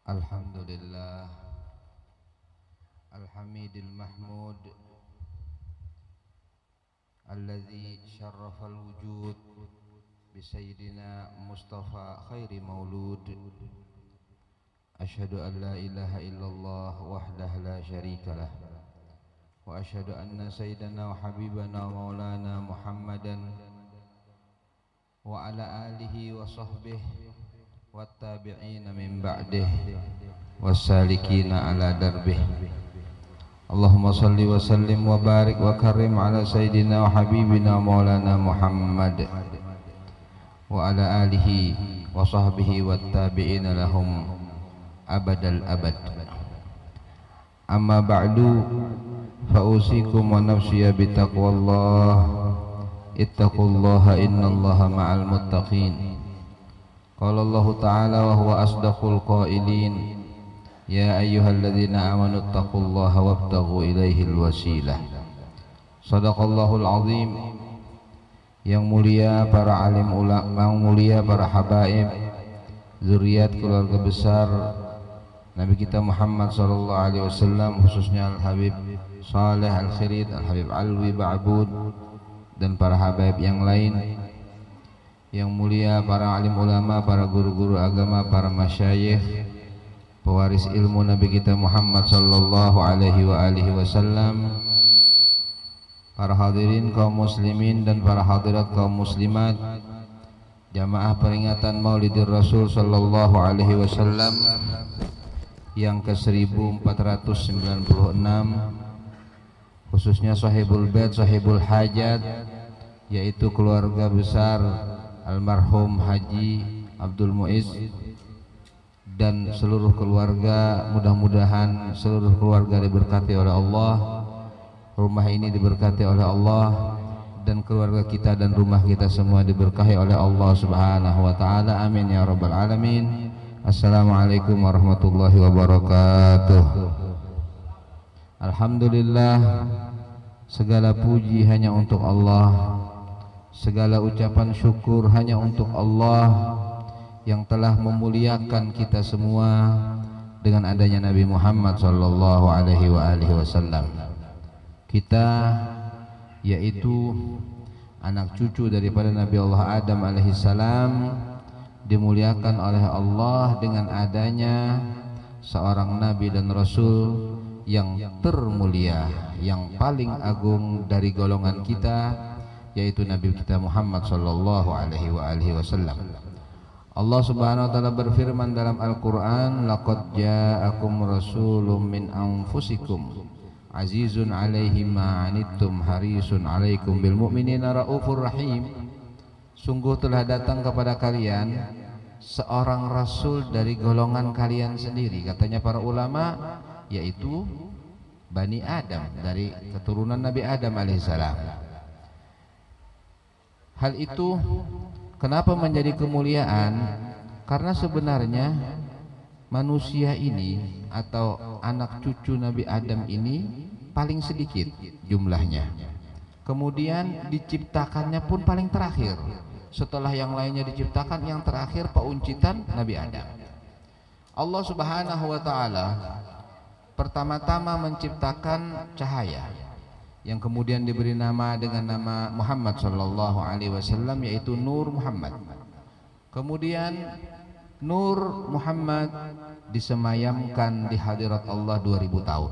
Alhamdulillah Al-Hamidil Mahmud Alladhi syarrafal wujud Bisayyidina Mustafa khairi maulud. Ashhadu an la ilaha illallah wahdah la syarikalah Wa ashhadu anna sayyidana wa habibana wa maulana Muhammadan Wa ala alihi wa sahbihi wattabi'ina min ba'dih wassalikina ala darbih. Allahumma salli wa sallim wa barik wa karim ala sayyidina wa habibina maulana Muhammad wa ala alihi wa sahbihi wattabi'ina lahum abadal abad. Amma ba'du, fa'usikum wa nafsiya bitaqwallah. Ittaqullaha innallaha ma'al muttaqin. Qala Allah Ta'ala wa huwa asdaqul qailin, ya ayyuhalladzina amanu taqullaha wabtaghu ilaihil wasilah. Shadaqallahul azim. Yang mulia para alim ulama, yang mulia para habaib, zuriat keluarga besar Nabi kita Muhammad sallallahu alaihi wasallam, khususnya Al-Habib Saleh Al-Khirid, Al-Habib Alwi Ba'bud, dan para habaib yang lain. Yang mulia para alim ulama, para guru-guru agama, para masyayikh, pewaris ilmu Nabi kita Muhammad sallallahu alaihi wasallam, para hadirin kaum muslimin dan para hadirat kaum muslimat, jamaah peringatan Maulidir Rasul sallallahu alaihi wasallam yang ke-1496, khususnya sahibul bait, sahibul hajat, yaitu keluarga besar almarhum Haji Abdul Muiz dan seluruh keluarga. Mudah-mudahan seluruh keluarga diberkati oleh Allah, rumah ini diberkati oleh Allah, dan keluarga kita dan rumah kita semua diberkahi oleh Allah Subhanahu wa taala. Amin ya rabbal alamin. Assalamualaikum warahmatullahi wabarakatuh. Alhamdulillah, segala puji hanya untuk Allah, segala ucapan syukur hanya untuk Allah yang telah memuliakan kita semua dengan adanya Nabi Muhammad sallallahu alaihi wasallam. Kita yaitu anak cucu daripada Nabi Allah Adam alaihi salam dimuliakan oleh Allah dengan adanya seorang nabi dan rasul yang termulia, yang paling agung dari golongan kita, yaitu Nabi kita Muhammad sallallahu alaihi wasallam. Allah Subhanahu wa taala berfirman dalam Al-Qur'an, laqad ja'akum rasulun min anfusikum azizun 'alaihi ma 'anittum harisun 'alaikum bil mu'minina raufur rahim. Sungguh telah datang kepada kalian seorang rasul dari golongan kalian sendiri, katanya para ulama, yaitu Bani Adam, dari keturunan Nabi Adam alaihissalam. Hal itu kenapa menjadi kemuliaan? Karena sebenarnya manusia ini atau anak cucu Nabi Adam ini paling sedikit jumlahnya. Kemudian diciptakannya pun paling terakhir. Setelah yang lainnya diciptakan, yang terakhir pauncitan Nabi Adam. Allah Subhanahu wa taala pertama-tama menciptakan cahaya, yang kemudian diberi nama dengan nama Muhammad sallallahu alaihi wasallam, yaitu Nur Muhammad. Kemudian Nur Muhammad disemayamkan di hadirat Allah 2000 tahun.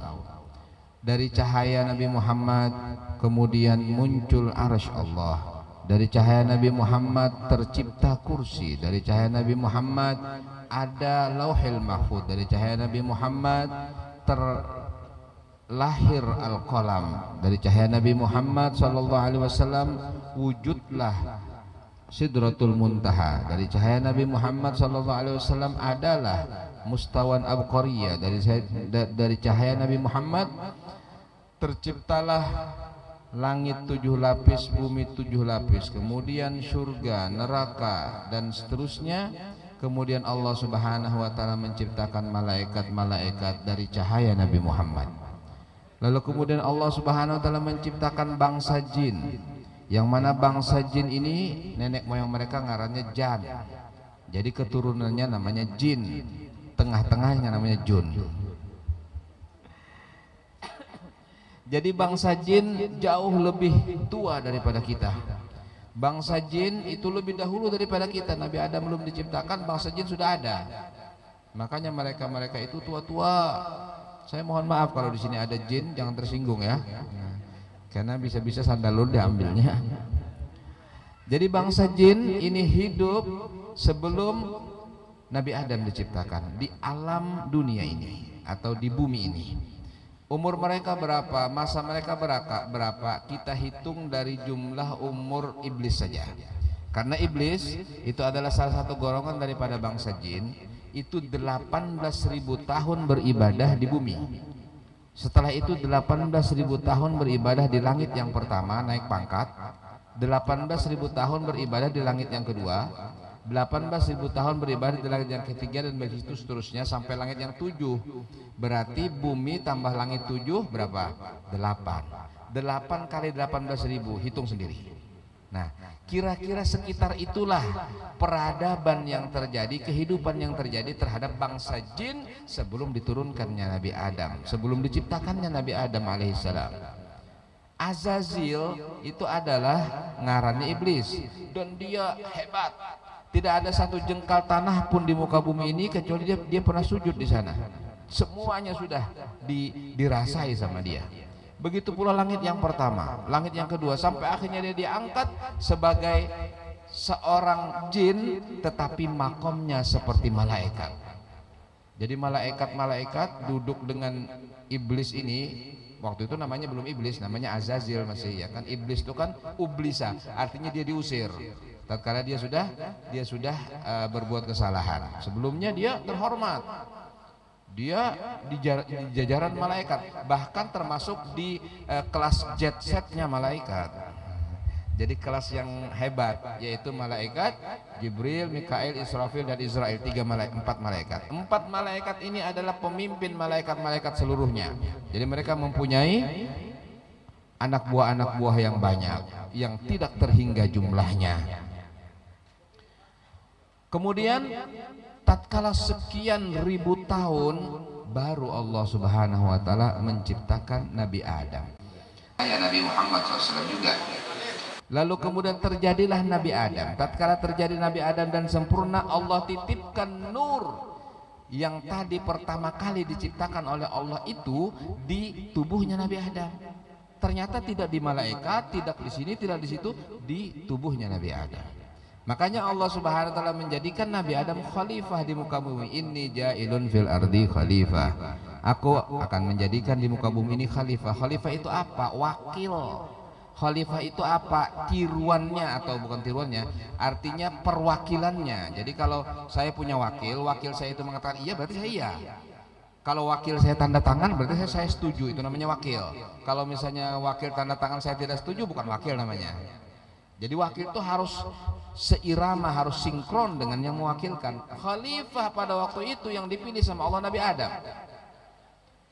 Dari cahaya Nabi Muhammad kemudian muncul arsy Allah. Dari cahaya Nabi Muhammad tercipta kursi. Dari cahaya Nabi Muhammad ada Lauhil Mahfuz. Dari cahaya Nabi Muhammad lahir Al-Qalam. Dari cahaya Nabi Muhammad sallallahu alaihi wasallam wujudlah Sidratul Muntaha. Dari cahaya Nabi Muhammad sallallahu alaihi wasallam adalah Mustawan Abqariyah. Dari cahaya Nabi Muhammad terciptalah langit 7 lapis, bumi 7 lapis, kemudian surga, neraka, dan seterusnya. Kemudian Allah Subhanahu wa taala menciptakan malaikat-malaikat dari cahaya Nabi Muhammad. Lalu kemudian Allah Subhanahu wa taala menciptakan bangsa jin, yang mana bangsa jin ini nenek moyang mereka ngarannya Jan. Jadi keturunannya namanya jin. tengah-tengahnya namanya jun. Jadi bangsa jin jauh lebih tua daripada kita. Bangsa jin itu lebih dahulu daripada kita. Nabi Adam belum diciptakan, bangsa jin sudah ada. Makanya mereka itu tua-tua. Saya mohon maaf kalau di sini ada jin, jangan tersinggung ya. Karena bisa-bisa sandal lu diambilnya. Jadi bangsa jin ini hidup sebelum Nabi Adam diciptakan di alam dunia ini atau di bumi ini. Umur mereka berapa? Masa mereka berapa? Kita hitung dari jumlah umur iblis saja. Karena iblis itu adalah salah satu golongan daripada bangsa jin. Itu 18.000 tahun beribadah di bumi. Setelah itu 18.000 tahun beribadah di langit yang pertama, naik pangkat. 18.000 tahun beribadah di langit yang kedua. 18.000 tahun beribadah di langit yang ketiga, dan begitu seterusnya sampai langit yang 7. Berarti bumi tambah langit 7 berapa? 8 kali 18.000, hitung sendiri. Nah, kira-kira sekitar itulah peradaban yang terjadi, kehidupan yang terjadi terhadap bangsa jin sebelum diturunkannya Nabi Adam, sebelum diciptakannya Nabi Adam alaihissalam. Azazil itu adalah ngarannya iblis, dan dia hebat. Tidak ada satu jengkal tanah pun di muka bumi ini kecuali dia pernah sujud di sana. Semuanya sudah dirasai sama dia. Begitu pula langit yang pertama, langit yang kedua, sampai akhirnya dia diangkat sebagai seorang jin, tetapi makomnya seperti malaikat. Jadi malaikat duduk dengan iblis ini. Waktu itu namanya belum iblis, namanya Azazil masih, ya kan. Iblis itu kan ublisa, artinya dia diusir. Tatkala dia sudah berbuat kesalahan. Sebelumnya dia terhormat. Dia di jajaran malaikat, bahkan termasuk di kelas jet setnya malaikat. Jadi kelas yang hebat, yaitu malaikat Jibril, Mikail, Israfil, dan Israel. 4 malaikat. 4 malaikat ini adalah pemimpin malaikat-malaikat seluruhnya. Jadi mereka mempunyai anak buah yang banyak, yang tidak terhingga jumlahnya. Kemudian tatkala sekian ribu tahun baru Allah Subhanahu wa taala menciptakan Nabi Adam. Nabi Muhammad SAW juga. Lalu kemudian terjadilah Nabi Adam. Tatkala terjadi Nabi Adam dan sempurna, Allah titipkan nur yang tadi pertama kali diciptakan oleh Allah itu di tubuhnya Nabi Adam. Ternyata tidak di malaikat, tidak di sini, tidak di situ, di tubuhnya Nabi Adam. Makanya Allah Subhanahu wa taala menjadikan Nabi Adam khalifah di muka bumi. Inni ja'ilun fil ardi khalifah. Aku akan menjadikan di muka bumi ini khalifah. Khalifah itu apa? Wakil. Khalifah itu apa? Tiruannya, atau bukan tiruannya, artinya perwakilannya. Jadi kalau saya punya wakil saya itu mengatakan iya, berarti saya iya. Kalau wakil saya tanda tangan, berarti saya setuju, itu namanya wakil. Kalau misalnya wakil tanda tangan saya tidak setuju, bukan wakil namanya. Jadi wakil itu harus seirama, harus sinkron dengan yang mewakilkan. Khalifah pada waktu itu yang dipilih sama Allah Nabi Adam.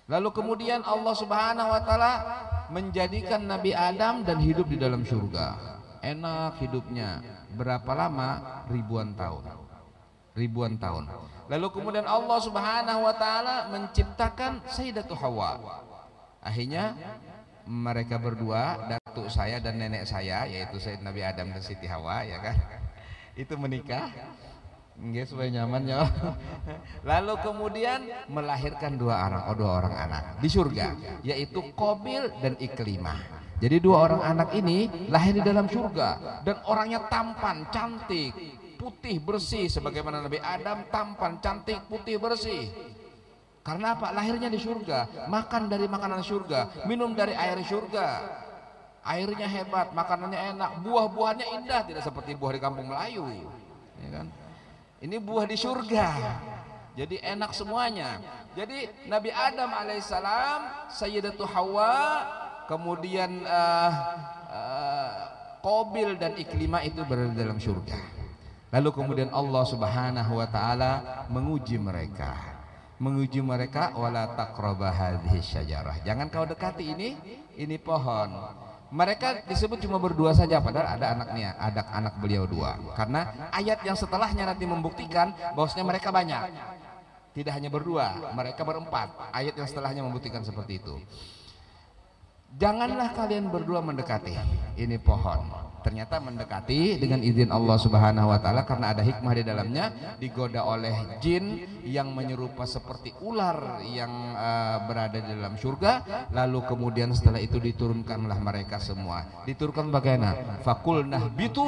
Lalu kemudian Allah Subhanahu wa taala menjadikan Nabi Adam dan hidup di dalam surga. Enak hidupnya. Berapa lama? Ribuan tahun. Lalu kemudian Allah Subhanahu wa taala menciptakan Sayyidatu Hawa. Akhirnya mereka berdua, datuk saya dan nenek saya, yaitu Sayyid Nabi Adam dan Siti Hawa, ya kan, itu menikah, nggak, supaya nyaman ya. Lalu kemudian melahirkan dua orang anak di surga, yaitu Qabil dan Iklimah. Jadi 2 orang anak ini lahir di dalam surga, dan orangnya tampan, cantik, putih bersih, sebagaimana Nabi Adam tampan, cantik, putih bersih. Karena apa? Lahirnya di surga, makan dari makanan surga, minum dari air surga. Airnya hebat, makanannya enak, buah-buahnya indah, tidak seperti buah di kampung Melayu, ya kan? Ini buah di surga, jadi enak semuanya. Jadi Nabi Adam alaihissalam, Sayyidatu Hawa, kemudian Qabil dan Iklimah itu berada dalam surga. Lalu kemudian Allah Subhanahu wa taala menguji mereka, wala taqraba hadhihi syajarah, jangan kau dekati ini pohon. Mereka disebut cuma berdua saja, padahal ada anaknya, ada anak beliau 2. Karena ayat yang setelahnya nanti membuktikan bahwasanya mereka banyak. Tidak hanya berdua, mereka berempat. Ayat yang setelahnya membuktikan seperti itu. Janganlah kalian berdua mendekati ini pohon. Ternyata mendekati dengan izin Allah Subhanahu wa taala karena ada hikmah di dalamnya, digoda oleh jin yang menyerupai seperti ular yang berada di dalam surga. Lalu kemudian setelah itu diturunkanlah mereka semua. Diturunkan bagaimana? Fakulnah bitu,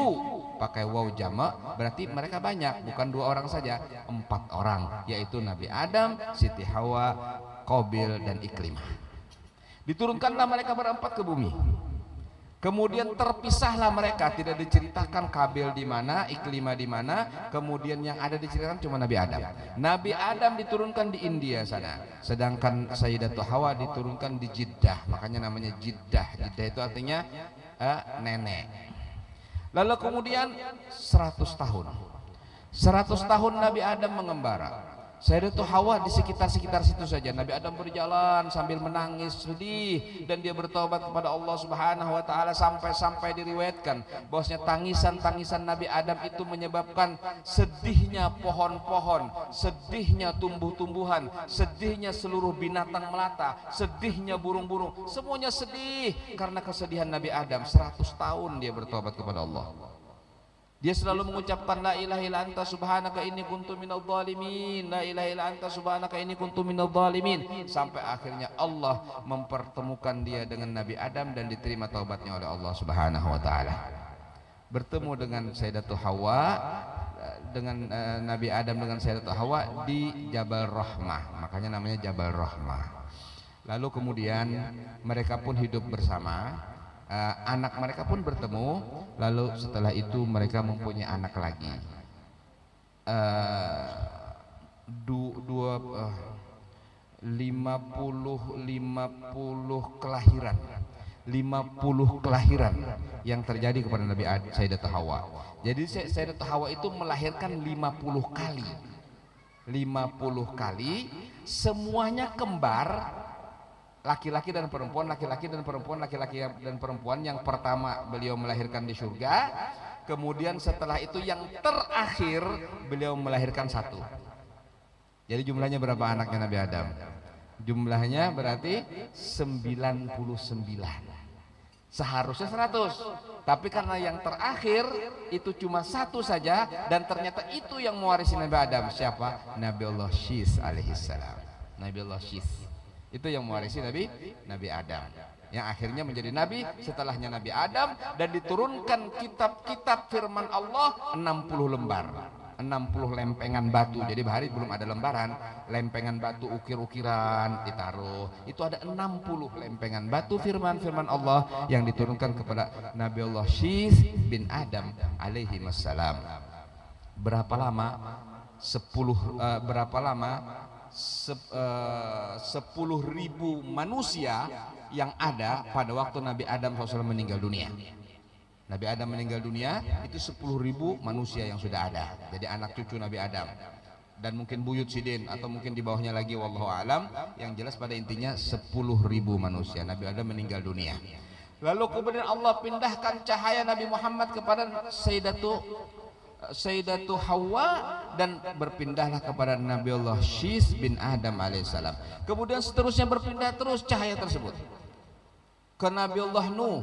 pakai waw jamak, berarti mereka banyak, bukan 2 orang saja, 4 orang, yaitu Nabi Adam, Siti Hawa, Qabil dan Iklimah. Diturunkanlah mereka berempat ke bumi. Kemudian terpisahlah mereka, tidak diceritakan Qabil di mana, Iklimah di mana. Kemudian yang ada diceritakan cuma Nabi Adam. Nabi Adam diturunkan di India sana, sedangkan Sayyidatu Hawa diturunkan di Jeddah. Makanya namanya Jeddah. Jeddah itu artinya nenek. Lalu kemudian 100 tahun. 100 tahun Nabi Adam mengembara. Sayyidatu Hawa di sekitar situ saja. Nabi Adam berjalan sambil menangis sedih dan dia bertobat kepada Allah Subhanahu wa taala sampai diriwayatkan bahwasanya tangisan Nabi Adam itu menyebabkan sedihnya pohon-pohon, sedihnya tumbuh-tumbuhan, sedihnya seluruh binatang melata, sedihnya burung-burung, semuanya sedih karena kesedihan Nabi Adam. 100 tahun dia bertobat kepada Allah. Dia selalu mengucapkan la ilaha illa anta subhanaka inni kuntu minadh dhalimin, la ilaha illa anta subhanaka inni kuntu minadh dhalimin, sampai akhirnya Allah mempertemukan dia dengan Nabi Adam dan diterima taubatnya oleh Allah Subhanahu wa taala. Bertemu dengan Sayyidatu Hawa, dengan Nabi Adam dengan Sayyidatu Hawa di Jabal Rahmah, makanya namanya Jabal Rahmah. Lalu kemudian mereka pun hidup bersama. Anak mereka pun bertemu, lalu setelah itu mereka mempunyai anak lagi. 50 kelahiran, 50 kelahiran yang terjadi kepada Nabi Sayyidatu Hawa. Jadi Sayyidatu Hawa itu melahirkan 50 kali, 50 kali, semuanya kembar. Laki-laki dan perempuan, laki-laki dan perempuan, laki-laki dan perempuan. Yang pertama beliau melahirkan di surga, kemudian setelah itu yang terakhir beliau melahirkan 1. Jadi jumlahnya berapa anaknya Nabi Adam? Jumlahnya berarti 99. Seharusnya 100, tapi karena yang terakhir itu cuma 1 saja, dan ternyata itu yang mewarisi Nabi Adam. Siapa? Nabi Allah Syis alaihissalam. Nabi Allah Syis itu yang mewarisi Nabi Adam, yang akhirnya menjadi nabi setelahnya Nabi Adam, dan diturunkan kitab-kitab firman Allah 60 lembar, 60 lempengan batu. Jadi bahari belum ada lembaran, lempengan batu ukir-ukiran ditaruh. Itu ada 60 lempengan batu firman Allah yang diturunkan kepada Nabi Allah Syis bin Adam alaihi wassalam. Berapa lama? 10.000 manusia yang ada pada waktu Nabi Adam SAW meninggal dunia. Nabi Adam meninggal dunia, itu 10.000 manusia yang sudah ada. Jadi anak cucu Nabi Adam. Dan mungkin buyut sidin atau mungkin di bawahnya lagi, wallahu alam. Yang jelas pada intinya 10.000 manusia Nabi Adam meninggal dunia. Lalu kemudian Allah pindahkan cahaya Nabi Muhammad kepada Sayyidatu Hawa, dan berpindahlah kepada Nabi Allah Syis bin Adam alaihissalam. Kemudian seterusnya berpindah terus cahaya tersebut ke Nabi Allah Nuh,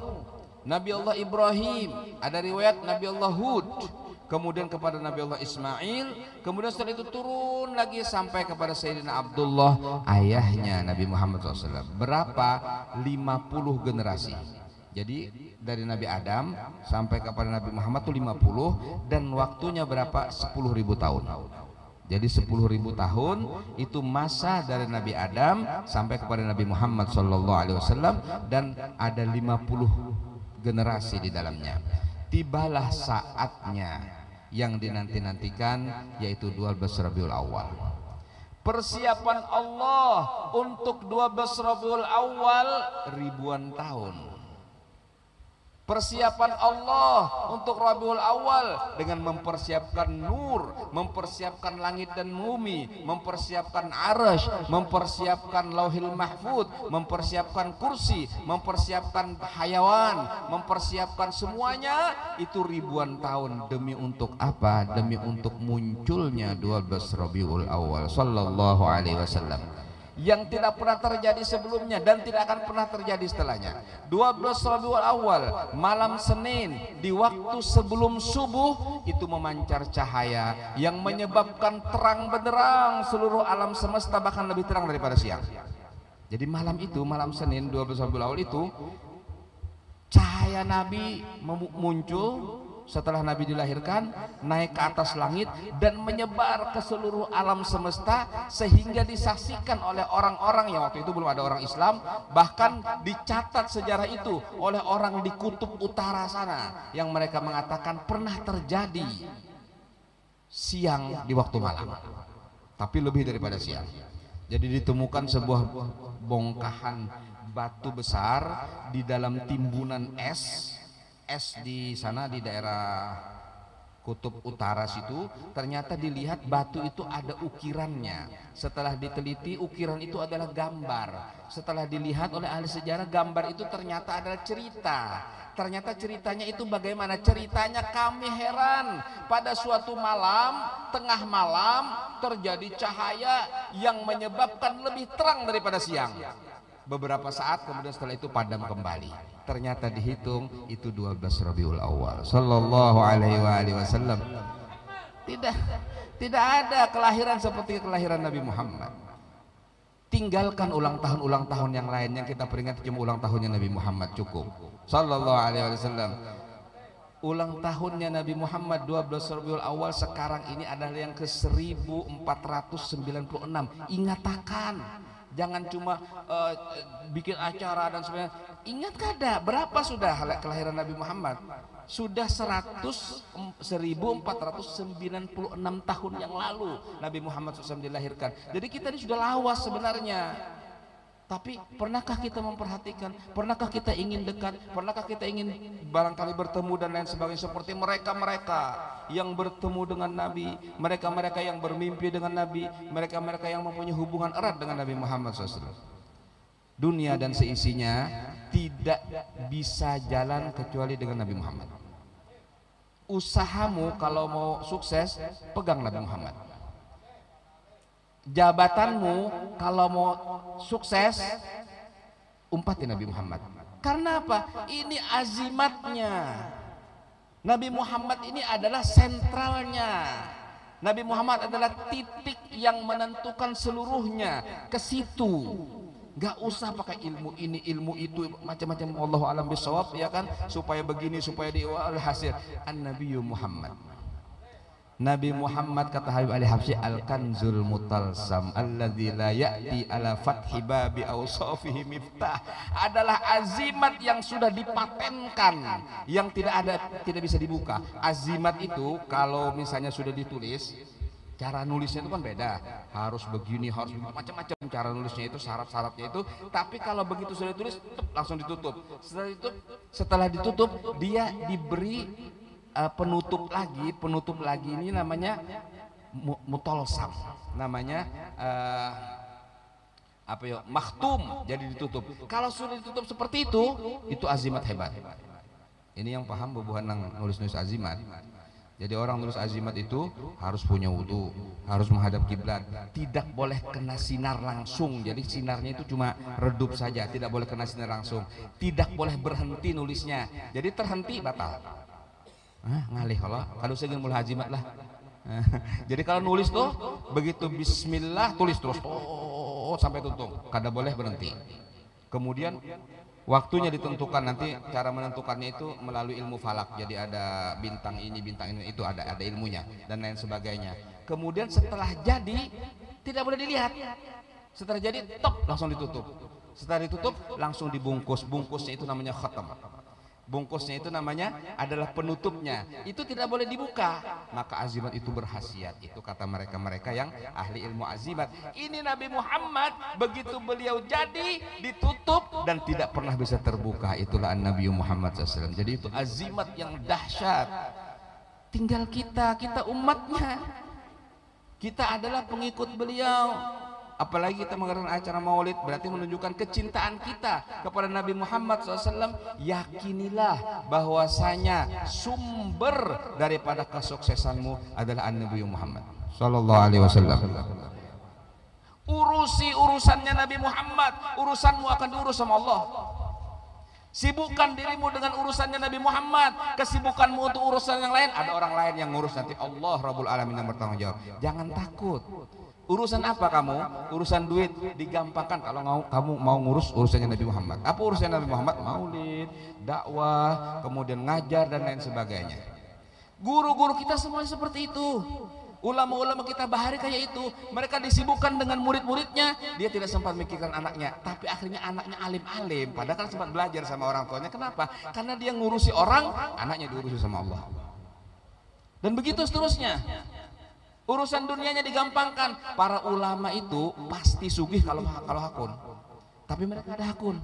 Nabi Allah Ibrahim, ada riwayat Nabi Allah Hud, kemudian kepada Nabi Allah Ismail, kemudian setelah itu turun lagi sampai kepada Sayyidina Abdullah, ayahnya Nabi Muhammad SAW. Berapa? 50 generasi. Jadi dari Nabi Adam sampai kepada Nabi Muhammad itu 50, dan waktunya berapa? 10.000 tahun. Jadi 10.000 tahun itu masa dari Nabi Adam sampai kepada Nabi Muhammad SAW, dan ada 50 generasi di dalamnya. Tibalah saatnya yang dinanti-nantikan, yaitu 12 Rabiul Awal. Persiapan Allah untuk 12 Rabiul Awal ribuan tahun. Persiapan Allah untuk Rabiul Awal dengan mempersiapkan nur, mempersiapkan langit dan bumi, mempersiapkan arasy, mempersiapkan lauhil mahfud, mempersiapkan kursi, mempersiapkan hayawan, mempersiapkan semuanya itu ribuan tahun. Demi untuk apa? Demi untuk munculnya 12 Rabiul Awal sallallahu alaihi wasallam, yang tidak pernah terjadi sebelumnya dan tidak akan pernah terjadi setelahnya. 12 Rabiul Awal malam Senin di waktu sebelum subuh itu memancar cahaya yang menyebabkan terang benderang seluruh alam semesta, bahkan lebih terang daripada siang. Jadi malam itu, malam Senin 12 Rabiul Awal itu cahaya Nabi muncul setelah Nabi dilahirkan, naik ke atas langit dan menyebar ke seluruh alam semesta, sehingga disaksikan oleh orang-orang yang waktu itu belum ada orang Islam, bahkan dicatat sejarah itu oleh orang di kutub utara sana, yang mereka mengatakan pernah terjadi siang di waktu malam, tapi lebih daripada siang. Jadi ditemukan sebuah bongkahan batu besar di dalam timbunan es di sana di daerah kutub utara situ. Ternyata dilihat batu itu ada ukirannya. Setelah diteliti, ukiran itu adalah gambar. Setelah dilihat oleh ahli sejarah, gambar itu ternyata adalah cerita. Ternyata ceritanya itu bagaimana? Ceritanya kami heran, pada suatu malam, tengah malam terjadi cahaya yang menyebabkan lebih terang daripada siang. Beberapa saat kemudian setelah itu padam kembali. Ternyata dihitung itu 12 Rabiul Awal sallallahu alaihi wasallam. Tidak ada kelahiran seperti kelahiran Nabi Muhammad. Tinggalkan ulang tahun yang lain, yang kita peringati cuma ulang tahunnya Nabi Muhammad cukup sallallahu alaihi wasallam. Ulang tahunnya Nabi Muhammad 12 Rabiul Awal sekarang ini adalah yang ke 1496. Ingatakan, jangan cuma bikin acara dan sebagainya. Ingat kada berapa sudah kelahiran Nabi Muhammad? Sudah 1496 tahun yang lalu Nabi Muhammad SAW dilahirkan. Jadi kita ini sudah lawas sebenarnya. Tapi pernahkah kita memperhatikan? Pernahkah kita ingin dekat? Pernahkah kita ingin barangkali bertemu dan lain sebagainya seperti mereka-mereka yang bertemu dengan Nabi, mereka-mereka yang bermimpi dengan Nabi, mereka-mereka yang mempunyai hubungan erat dengan Nabi Muhammad SAW. Dunia dan seisinya tidak bisa jalan kecuali dengan Nabi Muhammad. Usahamu kalau mau sukses, pegang Nabi Muhammad. Jabatanmu kalau mau sukses, umpati Nabi Muhammad. Karena apa? Ini azimatnya. Nabi Muhammad ini adalah sentralnya. Nabi Muhammad adalah titik yang menentukan seluruhnya ke situ. Gak usah pakai ilmu ini, ilmu itu, macam-macam. Wallahu a'lam bishawab, ya kan? Supaya begini, supaya hasil. An-Nabiyyu Muhammad. Nabi Muhammad, kata Habib Ali Habsyi, al-kanzul mutalsam alladzi la ya'ti ala fathi babi awsafihi miftah, adalah azimat yang sudah dipatenkan, yang tidak bisa dibuka. Azimat itu kalau misalnya sudah ditulis, cara nulisnya itu kan beda, harus begini, harus macam-macam cara nulisnya itu, syarat-syaratnya itu. Tapi kalau begitu sudah ditulis, langsung ditutup. Setelah ditutup, dia diberi penutup lagi ini namanya mutolsam, namanya makhtum, jadi ditutup. Kalau sudah ditutup seperti itu azimat hebat. Ini yang paham bubuhan nang nulis azimat. Jadi orang nulis azimat itu harus punya wudu, harus menghadap kiblat, tidak boleh kena sinar langsung. Jadi sinarnya itu cuma redup saja, tidak boleh kena sinar langsung. Tidak boleh berhenti nulisnya. Jadi terhenti batal. Ngalih kalau saya ingin mulai azimat lah. Jadi kalau nulis tuh begitu bismillah tulis terus sampai tutup, kada boleh berhenti. Kemudian waktunya ditentukan, nanti cara menentukannya itu melalui ilmu falak. Jadi ada bintang ini itu ada ilmunya dan lain sebagainya. Kemudian setelah jadi tidak boleh dilihat. Setelah jadi langsung ditutup. Setelah ditutup langsung dibungkus. Bungkusnya itu namanya khatam. Bungkusnya itu namanya adalah penutupnya, itu tidak boleh dibuka. Maka azimat itu berkhasiat, itu kata mereka-mereka yang ahli ilmu azimat. Ini Nabi Muhammad begitu beliau jadi ditutup dan tidak pernah bisa terbuka, itulah Nabi Muhammad SAW. Jadi itu azimat yang dahsyat. Tinggal kita umatnya, kita adalah pengikut beliau. Apalagi kita mengadakan acara maulid, berarti menunjukkan kecintaan kita kepada Nabi Muhammad SAW. Yakinilah bahwasanya sumber daripada kesuksesanmu adalah Nabi Muhammad Sallallahu Alaihi Wasallam. Urusi urusannya Nabi Muhammad, urusanmu akan diurus sama Allah. Sibukkan dirimu dengan urusannya Nabi Muhammad, kesibukanmu untuk urusan yang lain, ada orang lain yang ngurus, nanti Allah Rabbul Alamin yang bertanggung jawab. Jangan takut. Urusan apa kamu? Urusan duit digampangkan kalau kamu mau ngurus urusannya Nabi Muhammad. Apa urusannya Nabi Muhammad? Maulid, dakwah, kemudian ngajar dan lain sebagainya. Guru-guru kita semuanya seperti itu. Ulama-ulama kita bahari kayak itu. Mereka disibukkan dengan murid-muridnya, dia tidak sempat memikirkan anaknya. Tapi akhirnya anaknya alim-alim, padahal kan sempat belajar sama orang tuanya. Kenapa? Karena dia ngurusi orang, anaknya diurusi sama Allah. Dan begitu seterusnya. Urusan dunianya digampangkan. Para ulama itu pasti sugih kalau hakun. Tapi mereka ada hakun.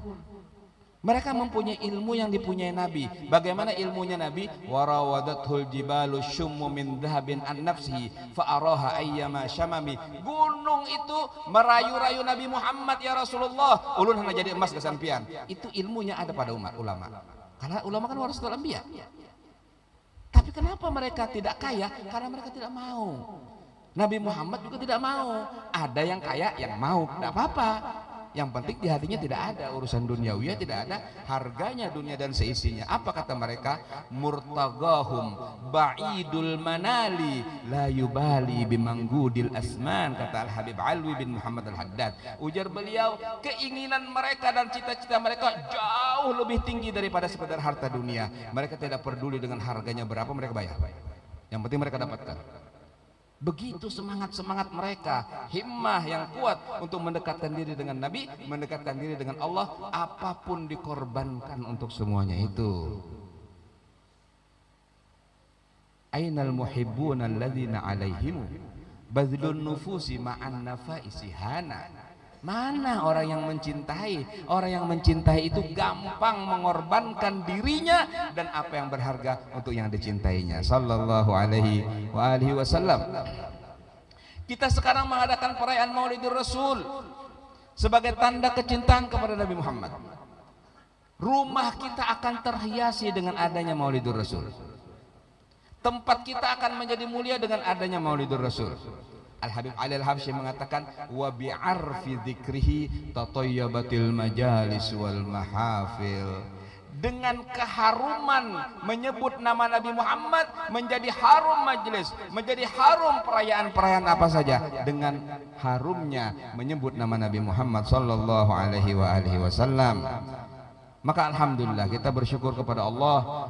Mereka mempunyai ilmu yang dipunyai Nabi. Bagaimana ilmunya Nabi? Warawadathul jibalu syummu min dhahabin an nafsihi fa araha ayyama syamami. Gunung itu merayu-rayu Nabi Muhammad, ya Rasulullah, ulun hanya jadi emas kesampian. Itu ilmunya ada pada umat ulama. Karena ulama kan warasatul anbiya. Tapi kenapa mereka tidak kaya? Karena mereka tidak mau. Nabi Muhammad juga tidak mau. Ada yang kaya yang mau, tidak apa-apa. Yang penting di hatinya tidak ada urusan duniawi, tidak ada harganya dunia dan seisinya. Apa kata mereka? Murtagahum ba'idul manali la yubali bimanggudil asman, kata Al-Habib Alwi bin Muhammad Al-Haddad. Ujar beliau, keinginan mereka dan cita-cita mereka jauh lebih tinggi daripada sekedar harta dunia. Mereka tidak peduli dengan harganya berapa, mereka bayar. Yang penting mereka dapatkan. Begitu semangat-semangat mereka, himmah yang kuat untuk mendekatkan diri dengan Nabi, mendekatkan diri dengan Allah, apapun dikorbankan untuk semuanya itu. Ainal muhibbuna alladzina alaihim badlun nufusi ma'an nafaisi hana. Mana orang yang mencintai? Orang yang mencintai itu gampang mengorbankan dirinya dan apa yang berharga untuk yang dicintainya. Sallallahu alaihi wa alihi wasallam. Kita sekarang mengadakan perayaan Maulidur Rasul sebagai tanda kecintaan kepada Nabi Muhammad. Rumah kita akan terhiasi dengan adanya Maulidur Rasul. Tempat kita akan menjadi mulia dengan adanya Maulidur Rasul. Al-Habib Ali Al-Habsyi mengatakan wa bi'arfi dzikrihi tatayyabatil majalis wal mahafil. Dengan keharuman menyebut nama Nabi Muhammad menjadi harum majelis, menjadi harum perayaan-perayaan apa saja. Dengan harumnya menyebut nama Nabi Muhammad sallallahu alaihi wa alihi wasallam. Maka alhamdulillah kita bersyukur kepada Allah,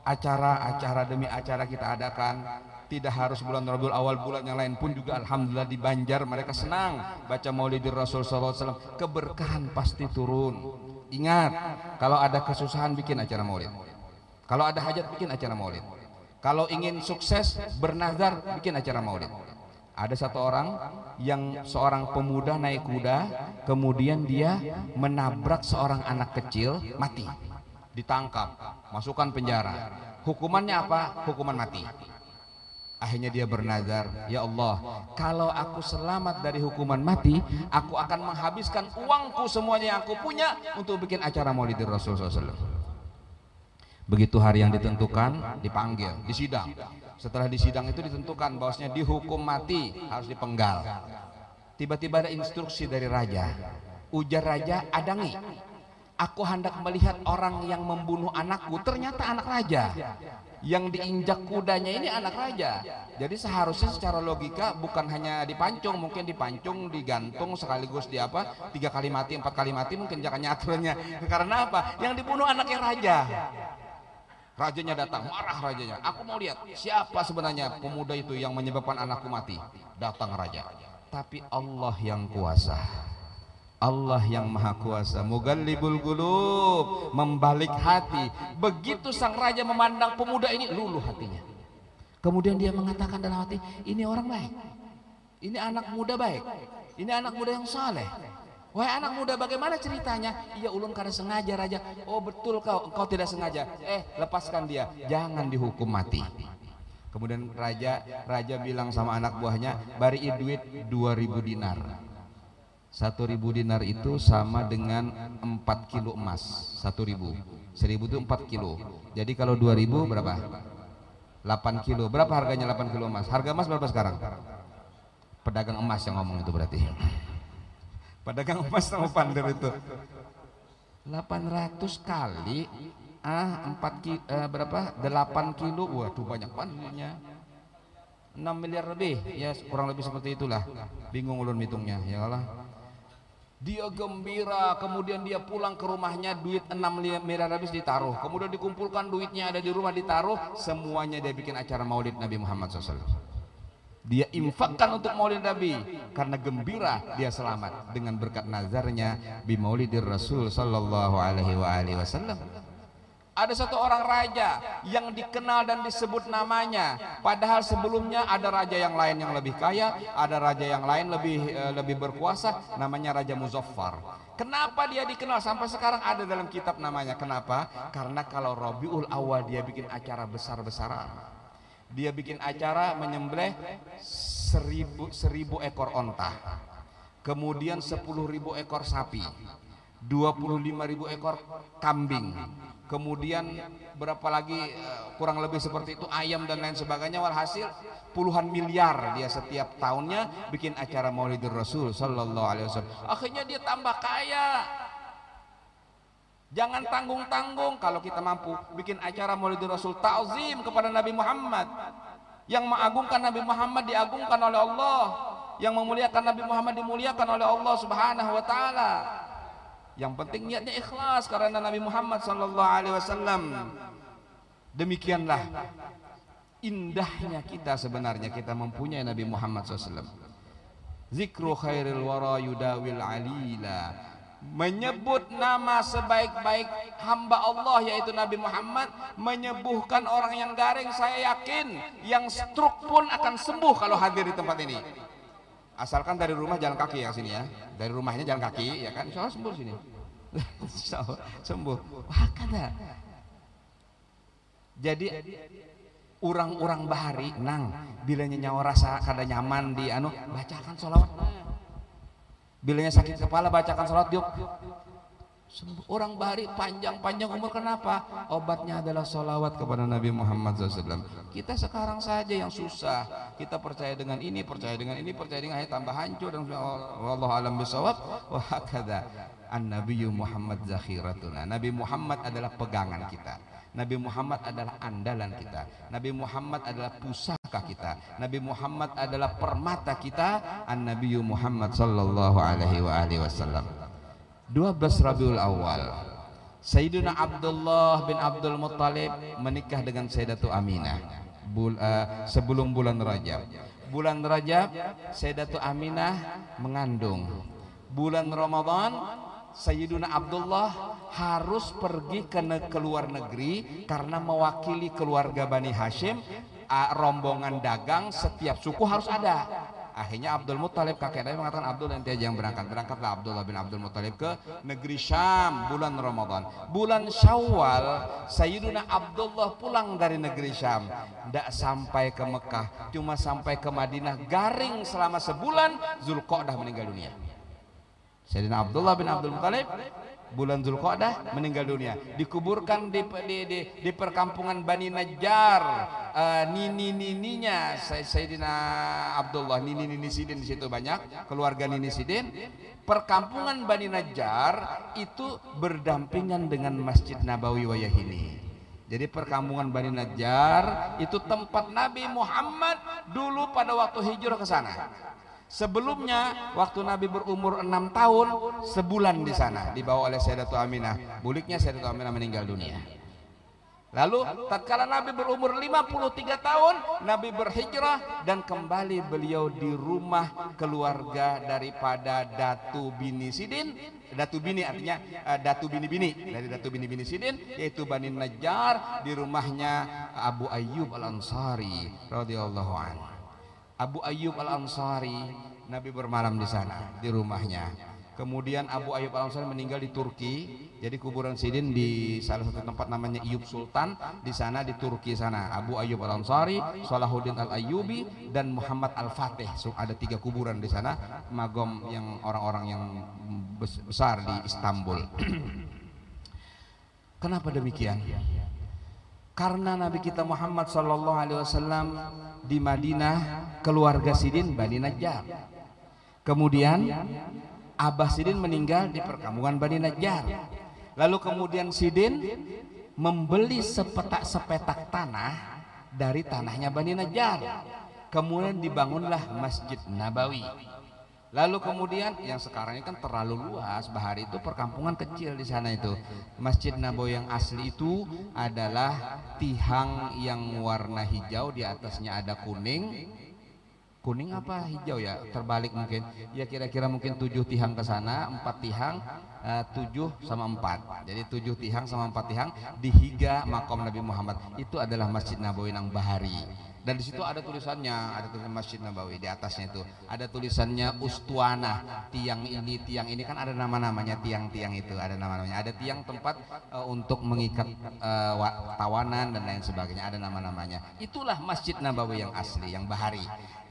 acara-acara demi acara kita adakan. Tidak harus bulan Rabiul Awal, bulan yang lain pun juga alhamdulillah di Banjar mereka senang baca Maulidur Rasul sallallahu alaihi wasallam. Keberkahan pasti turun. Ingat, kalau ada kesusahan bikin acara maulid. Kalau ada hajat bikin acara maulid. Kalau ingin sukses bernazar bikin acara maulid. Ada satu orang yang seorang pemuda naik kuda, kemudian dia menabrak seorang anak kecil, mati. Ditangkap, masukkan penjara. Hukumannya apa? Hukuman mati. Akhirnya dia bernazar, ya Allah, kalau aku selamat dari hukuman mati, aku akan menghabiskan uangku semuanya yang aku punya untuk bikin acara Maulidur Rasul SAW. Begitu hari yang ditentukan, dipanggil, disidang. Setelah disidang itu ditentukan bahwasanya dihukum mati, harus dipenggal. Tiba-tiba ada instruksi dari raja. Ujar raja, adangi, aku hendak melihat orang yang membunuh anakku, ternyata anak raja. Yang diinjak kudanya ini anak raja. Jadi seharusnya secara logika bukan hanya dipancung, mungkin dipancung, digantung sekaligus di apa, 3 kali mati, 4 kali mati, mungkin jangannya aturannya. Karena apa? Yang dibunuh anaknya raja. Rajanya datang, marah rajanya. Aku mau lihat siapa sebenarnya pemuda itu yang menyebabkan anakku mati. Datang raja. Tapi Allah yang kuasa. Allah yang maha kuasa, mugallibul qulub, membalik hati. Begitu sang raja memandang pemuda ini, luluh hatinya. Kemudian dia mengatakan dalam hati, ini orang baik, ini anak muda baik, ini anak muda yang saleh. Wahai anak muda, bagaimana ceritanya? Iya ulun kada sengaja raja. Oh betul kau tidak sengaja. Lepaskan dia, jangan dihukum mati. Kemudian raja bilang sama anak buahnya, bari duit 2000 dinar. 1000 dinar itu sama dengan 4 kilo emas. 1000 itu 4 kilo. Jadi kalau 2000 berapa? 8 kilo. Berapa harganya 8 kilo emas? Harga emas berapa sekarang? Pedagang emas yang ngomong itu berarti. Pedagang emas sama pandai itu. 800 kali 8 kilo. Waduh banyak bangetnya. 6 miliar lebih. Ya kurang lebih seperti itulah. Bingung ulun hitungnya. Ya Allah. Dia gembira, kemudian dia pulang ke rumahnya, duit 6 miliar habis ditaruh, kemudian dikumpulkan duitnya ada di rumah ditaruh, semuanya dia bikin acara maulid Nabi Muhammad SAW. Dia infakkan untuk maulid Nabi, karena gembira dia selamat dengan berkat nazarnya bi maulidir Rasul Sallallahu Alaihi Wasallam. Ada satu orang raja yang dikenal dan disebut namanya, padahal sebelumnya ada raja yang lain yang lebih kaya, ada raja yang lain lebih berkuasa, namanya Raja Muzaffar. Kenapa dia dikenal sampai sekarang ada dalam kitab namanya? Kenapa? Karena kalau Rabiul Awal dia bikin acara besar-besaran. Dia bikin acara menyembelih 1000 ekor onta, kemudian 10.000 ekor sapi, 25.000 ekor kambing, kemudian berapa lagi kurang lebih seperti itu ayam dan lain sebagainya. Walhasil puluhan miliar dia setiap tahunnya bikin acara Maulidur Rasul Sallallahu Alaihi Wasallam. Akhirnya dia tambah kaya. Jangan tanggung-tanggung kalau kita mampu bikin acara Maulidur Rasul, ta'zim kepada Nabi Muhammad. Yang mengagungkan Nabi Muhammad diagungkan oleh Allah, yang memuliakan Nabi Muhammad dimuliakan oleh Allah Subhanahu wa taala. Yang penting niatnya ikhlas karena Nabi Muhammad sallallahu alaihi wasallam. Demikianlah indahnya kita sebenarnya kita mempunyai Nabi Muhammad SAW. Zikru khairil wara yudawil alila. Menyebut nama sebaik-baik hamba Allah yaitu Nabi Muhammad menyembuhkan orang yang garing. Saya yakin yang stroke pun akan sembuh kalau hadir di tempat ini. Asalkan dari rumah jalan kaki ya sini ya. Dari rumahnya jalan kaki ya kan, insya Allah sembuh sini. Insya Allah sembuh. Wah kada. Jadi orang-orang bahari nang bilanya nyawa rasa kada nyaman di bacakan sholawat. Bilanya sakit kepala bacakan sholawat yuk. Orang bahari panjang-panjang umur, kenapa? Obatnya adalah sholawat kepada Nabi Muhammad SAW. Kita sekarang saja yang susah, kita percaya dengan ini, percaya dengan ini, percaya dengan ini, tambah hancur. Dan wallahu alam bisawab. Wa hakadha an-nabiyyu Muhammad zakhiratuna. Nabi Muhammad adalah pegangan kita, Nabi Muhammad adalah andalan kita, Nabi Muhammad adalah pusaka kita, Nabi Muhammad adalah permata kita. An-nabiyyu Muhammad sallallahu alaihi wasallam. 12 Rabiul Awal, Sayyidina Abdullah bin Abdul Muttalib menikah dengan Sayyidatu Aminah sebelum bulan Rajab. Bulan Rajab Sayyidatu Aminah mengandung. Bulan Ramadan Sayyidina Abdullah harus pergi ke luar negeri karena mewakili keluarga Bani Hashim. Rombongan dagang setiap suku harus ada. Akhirnya Abdul Muttalib kakeknya mengatakan, Abdul nanti aja yang berangkat. Berangkatlah Abdullah bin Abdul Muttalib ke negeri Syam bulan Ramadan. Bulan Syawal Sayyidina Abdullah pulang dari negeri Syam. Tidak sampai ke Mekah, cuma sampai ke Madinah. Garing selama sebulan. Zulqa'dah meninggal dunia. Sayyidina Abdullah bin Abdul Muttalib bulan Zulqa'dah meninggal dunia, dikuburkan di perkampungan Bani Najjar. Nini-nininya Sayyidina Abdullah, nini-nini Sidin, di situ banyak keluarga nini Sidin. Perkampungan Bani Najjar itu berdampingan dengan Masjid Nabawi Wayahini. Jadi perkampungan Bani Najjar itu tempat Nabi Muhammad dulu pada waktu hijrah ke sana. Sebelumnya waktu Nabi berumur 6 tahun, sebulan di sana dibawa oleh Sayyidatu Aminah. Buliknya Sayyidatu Aminah meninggal dunia. Lalu tatkala Nabi berumur 53 tahun, Nabi berhijrah dan kembali beliau di rumah keluarga daripada Datu Bini Sidin. Datu Bini artinya Datu Bini-Bini, dari Datu Bini-Bini Sidin, yaitu Bani Najjar, di rumahnya Abu Ayyub Al-Ansari radhiyallahu anhu. Abu Ayyub Al-Ansari, Nabi bermalam di sana, di rumahnya. Kemudian Abu Ayyub Al-Ansari meninggal di Turki. Jadi kuburan Sidin di salah satu tempat namanya Iyub Sultan, di sana di Turki sana. Abu Ayyub Al-Ansari, Salahuddin Al-Ayyubi, dan Muhammad Al-Fatih. So, ada 3 kuburan di sana, magom yang orang-orang yang besar di Istanbul. Kenapa demikian? Karena Nabi kita Muhammad sallallahu alaihi wasallam di Madinah, keluarga Sidin Bani Najjar. Kemudian Abah Sidin meninggal di perkampungan Bani Najjar. Lalu kemudian Sidin membeli sepetak tanah dari tanahnya Bani Najjar. Kemudian dibangunlah Masjid Nabawi. Lalu kemudian yang sekarang ini kan terlalu luas, Bahari itu perkampungan kecil di sana itu. Masjid Nabawi yang asli itu adalah tihang yang warna hijau, di atasnya ada kuning. Kuning apa hijau ya? Terbalik mungkin. Ya kira-kira mungkin 7 tihang ke sana, 4 tihang, 7 sama 4. Jadi 7 tihang sama 4 tihang dihiga makom Nabi Muhammad. Itu adalah Masjid Nabawi nang Bahari. Dan di situ ada tulisannya, ada tulisan Masjid Nabawi di atasnya itu. Ada tulisannya Ustuana, tiang ini kan ada nama-namanya tiang-tiang itu, ada nama-namanya. Ada tiang tempat untuk mengikat tawanan dan lain sebagainya, ada nama-namanya. Itulah Masjid Nabawi yang asli, yang Bahari.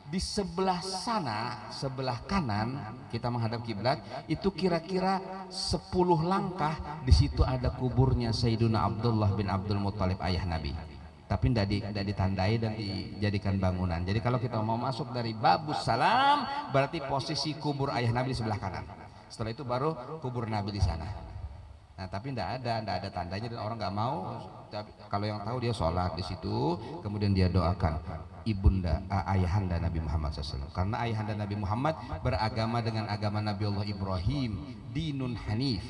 Di sebelah sana, sebelah kanan kita menghadap kiblat, itu kira-kira 10 langkah, di situ ada kuburnya Sayyiduna Abdullah bin Abdul Muttalib, ayah Nabi. Tapi tidak ditandai dan dijadikan bangunan. Jadi kalau kita mau masuk dari Babus Salam, berarti posisi kubur ayah Nabi di sebelah kanan. Setelah itu baru kubur Nabi di sana. Nah, tapi tidak ada tandanya dan orang nggak mau. Kalau yang tahu dia sholat di situ, kemudian dia doakan ibunda ayahanda Nabi Muhammad SAW. Karena ayahanda Nabi Muhammad beragama dengan agama Nabi Allah Ibrahim, dinun hanif.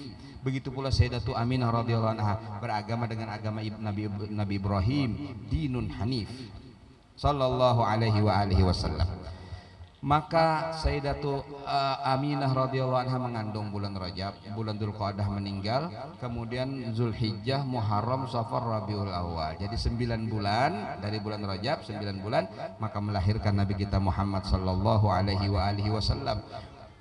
Begitu pula Sayyidatu Aminah radhiyallahu anha beragama dengan agama Nabi Ibrahim, dinun hanif sallallahu alaihi wasallam. Maka Sayyidatu Aminah radhiyallahu anha mengandung bulan Rajab, bulan Dzulqa'dah meninggal, kemudian Zulhijjah, Muharram, Safar, Rabiul Awal. Jadi 9 bulan dari bulan Rajab, 9 bulan maka melahirkan Nabi kita Muhammad sallallahu alaihi wasallam.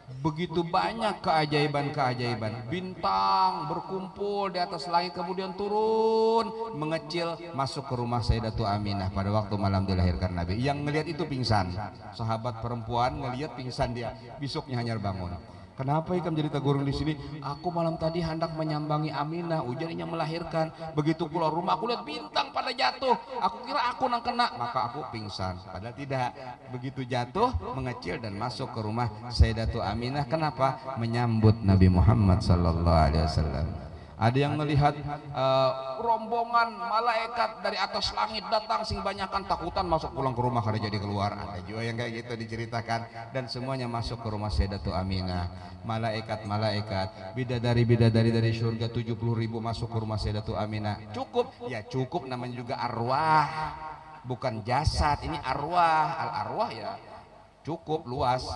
Begitu banyak keajaiban-keajaiban, bintang berkumpul di atas langit kemudian turun mengecil masuk ke rumah Sayyidatu Aminah pada waktu malam dilahirkan Nabi. Yang ngelihat itu pingsan, sahabat perempuan ngelihat pingsan, dia besoknya hanyar bangun. Kenapa ikam jadi tegurung di sini? Aku malam tadi hendak menyambangi Aminah, ujarnya melahirkan. Begitu keluar rumah aku lihat bintang pada jatuh. Aku kira aku nang kena, maka aku pingsan. Padahal tidak. Begitu jatuh mengecil dan masuk ke rumah Sayyidatu Aminah. Kenapa? Menyambut Nabi Muhammad sallallahu alaihi wasallam. Ada yang melihat rombongan malaikat dari atas langit datang sing banyakan, takutan masuk pulang ke rumah kada jadi keluar. Ada juga yang kayak gitu diceritakan, dan semuanya masuk ke rumah Sayyidatu Aminah. Malaikat, bidadari dari surga 70.000 masuk ke rumah Sayyidatu Aminah. Cukup? Ya cukup, namanya juga arwah, bukan jasad. Ini arwah, al arwah ya cukup luas.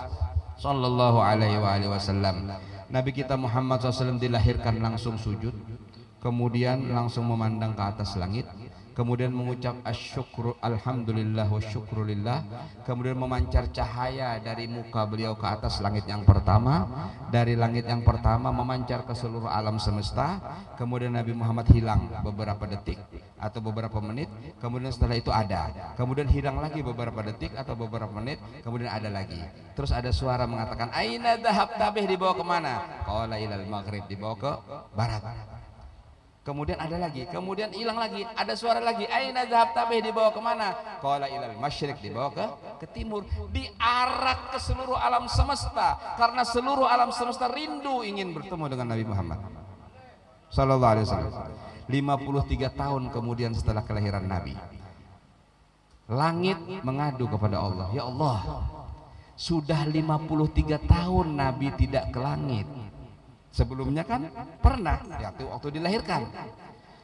Sallallahu alaihi wasallam. Nabi kita Muhammad SAW dilahirkan langsung sujud, kemudian langsung memandang ke atas langit, kemudian mengucap asyukru alhamdulillah wa syukrulillah, kemudian memancar cahaya dari muka beliau ke atas langit yang pertama, dari langit yang pertama memancar ke seluruh alam semesta, kemudian Nabi Muhammad hilang beberapa detik atau beberapa menit, kemudian setelah itu ada, kemudian hilang lagi beberapa detik atau beberapa menit, kemudian ada lagi. Terus ada suara mengatakan aina dhahab tabih, dibawa kemana? Qala ilal maghrib, dibawa ke barat. Kemudian ada lagi, kemudian hilang lagi, ada suara lagi aina dhahab tabih, dibawa kemana? Qala ilal masyriq, dibawa ke timur. Diarak ke seluruh alam semesta, karena seluruh alam semesta rindu ingin bertemu dengan Nabi Muhammad sallallahu alaihi wasallam. 53 tahun kemudian setelah kelahiran Nabi, langit mengadu kepada Allah, ya Allah, sudah 53 tahun Nabi tidak ke langit. Sebelumnya kan pernah, waktu dilahirkan.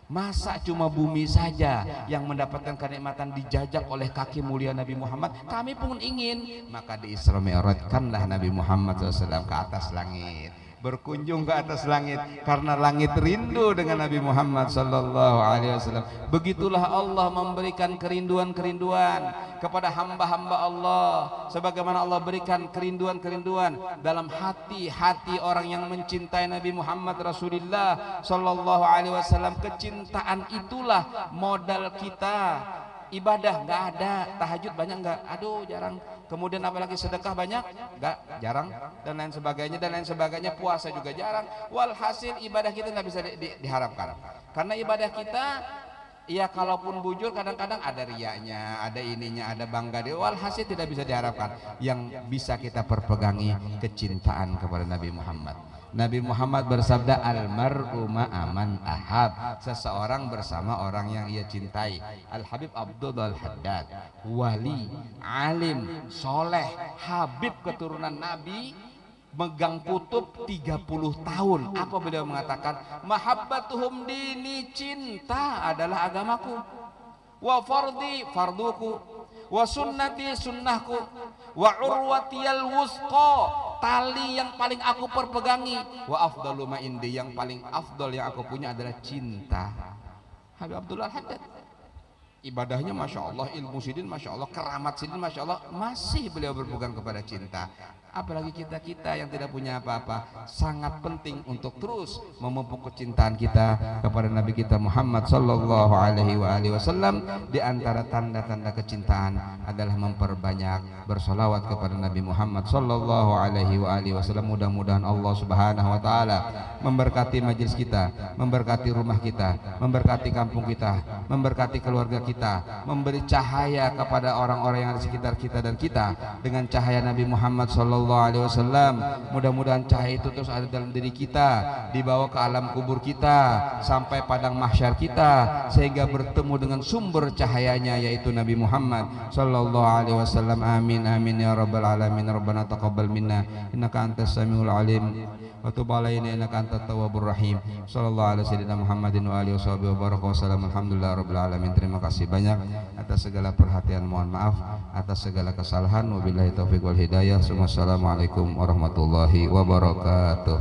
Masa cuma bumi saja yang mendapatkan kenikmatan dijajak oleh kaki mulia Nabi Muhammad? Kami pun ingin. Maka di Isra Mi'rajkanlah Nabi Muhammad SAW ke atas langit, berkunjung ke atas langit, karena langit rindu dengan Nabi Muhammad sallallahu alaihi wasallam. Begitulah Allah memberikan kerinduan-kerinduan kepada hamba-hamba Allah, sebagaimana Allah berikan kerinduan-kerinduan dalam hati-hati orang yang mencintai Nabi Muhammad Rasulullah sallallahu alaihi wasallam. Kecintaan itulah modal kita. Ibadah nggak ada, tahajud banyak nggak? Aduh jarang. Kemudian apalagi sedekah banyak? Nggak, jarang. Dan lain sebagainya, dan lain sebagainya. Puasa juga jarang. Walhasil ibadah kita nggak bisa diharapkan. Karena ibadah kita, ya kalaupun bujur kadang-kadang ada riyanya, ada ininya, ada bangga. Walhasil tidak bisa diharapkan. Yang bisa kita perpegangi kecintaan kepada Nabi Muhammad. Nabi Muhammad bersabda, almar'u ma'aman ahab, seseorang bersama orang yang ia cintai. Al-Habib Abdul Al-Haddad, wali, alim, soleh, Habib keturunan Nabi, megang kutub 30 tahun. Apa beliau mengatakan? Mahabbatuhum dini, cinta adalah agamaku, wa fardi, farduku, wa sunnati, sunnahku, wa urwatiyal wusqa, tali yang paling aku perpegangi, wa afdalu ma indi, yang paling afdal yang aku punya adalah cinta. Habib Abdullah Haddad, ibadahnya Masya Allah, ilmu sidin Masya Allah, keramat sidin Masya Allah, masih beliau berpegang kepada cinta. Apalagi kita yang tidak punya apa-apa, sangat penting untuk terus memupuk kecintaan kita kepada Nabi kita Muhammad sallallahu alaihi wasallam. Di antara tanda-tanda kecintaan adalah memperbanyak bersolawat kepada Nabi Muhammad sallallahu alaihi wasallam. Mudah-mudahan Allah Subhanahu wa taala memberkati majelis kita, memberkati rumah kita, memberkati kampung kita, memberkati keluarga kita, memberi cahaya kepada orang-orang yang ada di sekitar kita dan kita dengan cahaya Nabi Muhammad sallallahu alaihi wasallam. Mudah-mudahan cahaya itu terus ada dalam diri kita, dibawa ke alam kubur kita sampai padang mahsyar kita, sehingga bertemu dengan sumber cahayanya yaitu Nabi Muhammad sallallahu alaihi wasallam. Amin amin ya rabbal alamin. Rabbana taqabbal minna innaka antas samiul alim wa tub alaina innaka antat tawwabur rahim. Sallallahu alaihi sayyidina Muhammadin wa alihi washabihi wa baraka wasallam. Alhamdulillah rabbil alamin. Terima kasih banyak atas segala perhatian, mohon maaf atas segala kesalahan. Wabillahi taufiq wal hidayah. Assalamualaikum warahmatullahi wabarakatuh.